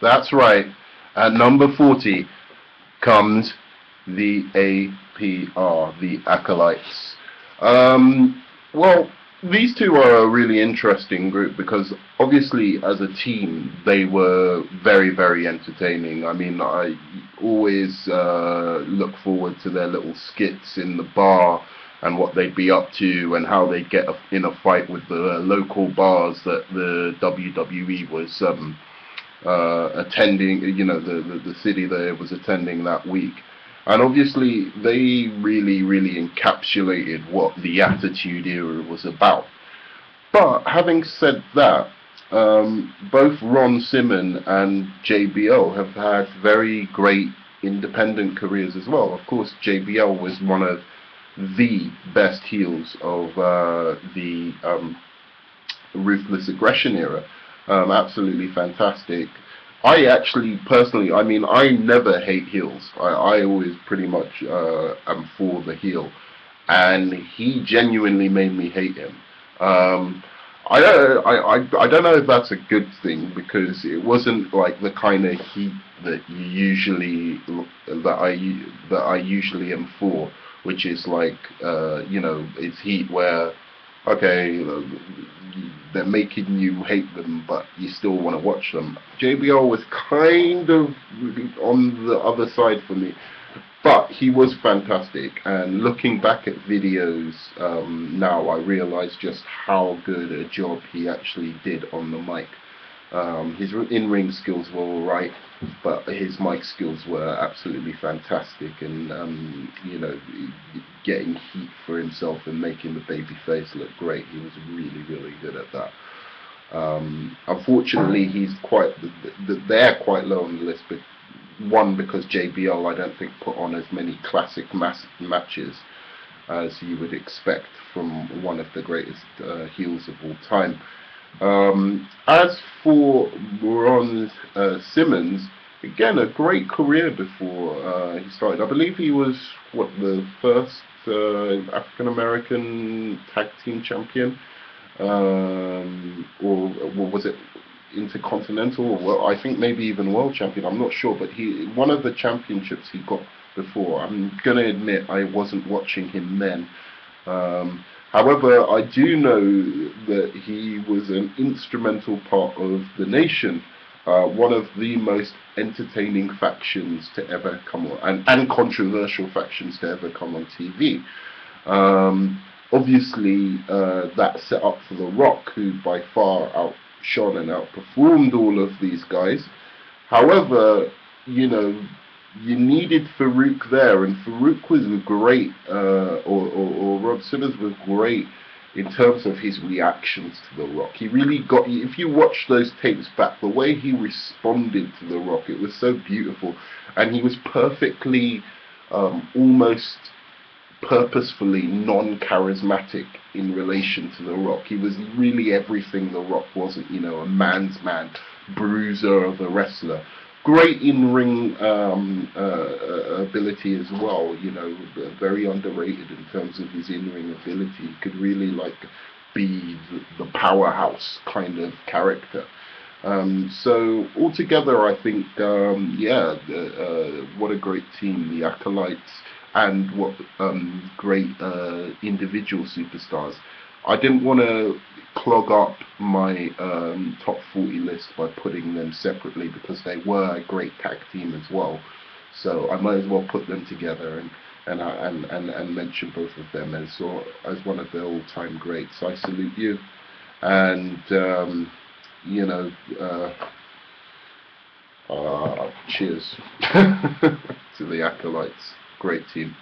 That's right. At number 40 comes the APR, the Acolytes. Well, these two are a really interesting group because obviously as a team they were very, very entertaining. I mean, I always look forward to their little skits in the bar and what they'd be up to and how they'd get in a fight with the local bars that the WWE was attending, you know, the city that it was attending that week. And obviously they really, really encapsulated what the Attitude Era was about. But having said that, both Ron Simmons and JBL have had very great independent careers as well. Of course, JBL was one of the best heels of the Ruthless Aggression era. Absolutely fantastic. I actually, personally, I mean, I never hate heels. I always pretty much am for the heel. And he genuinely made me hate him. I don't know if that's a good thing, because it wasn't like the kind of heat that I usually am for, which is like, you know, it's heat where, okay, they're making you hate them, but you still want to watch them. JBL was kind of on the other side for me, but he was fantastic. And looking back at videos now, I realize just how good a job he actually did on the mic. His in-ring skills were alright, but his mic skills were absolutely fantastic, and you know, getting heat for himself and making the baby face look great. He was really, really good at that. Unfortunately, he's they're quite low on the list, but one, because JBL, I don't think, put on as many classic matches as you would expect from one of the greatest heels of all time. As for Ron Simmons, again, a great career before he started. I believe he was, what, the first African American tag team champion, or was it intercontinental? Well, I think maybe even world champion. I'm not sure, but one of the championships he got before. I'm gonna admit I wasn't watching him then. However, I do know that he was an instrumental part of the Nation, one of the most entertaining factions to ever come on, and controversial factions to ever come on TV. Obviously, that set up for The Rock, who by far outshone and outperformed all of these guys. However, you know, you needed Farouk there, and Farouk was great, or Rob Simmons was great in terms of his reactions to The Rock. He really got, if you watch those tapes back, the way he responded to The Rock, it was so beautiful, and he was perfectly, almost purposefully non-charismatic in relation to The Rock. He was really everything The Rock wasn't, you know, a man's man, bruiser of a wrestler. Great in-ring ability as well, you know, very underrated in terms of his in-ring ability. He could really, like, be the powerhouse kind of character. So altogether, I think, yeah, what a great team, the Acolytes, and what great individual superstars. I didn't want to clog up my top 40 list by putting them separately, because they were a great tag team as well. So I might as well put them together and mention both of them as one of the all-time greats. I salute you, and you know, cheers to the Acolytes. Great team.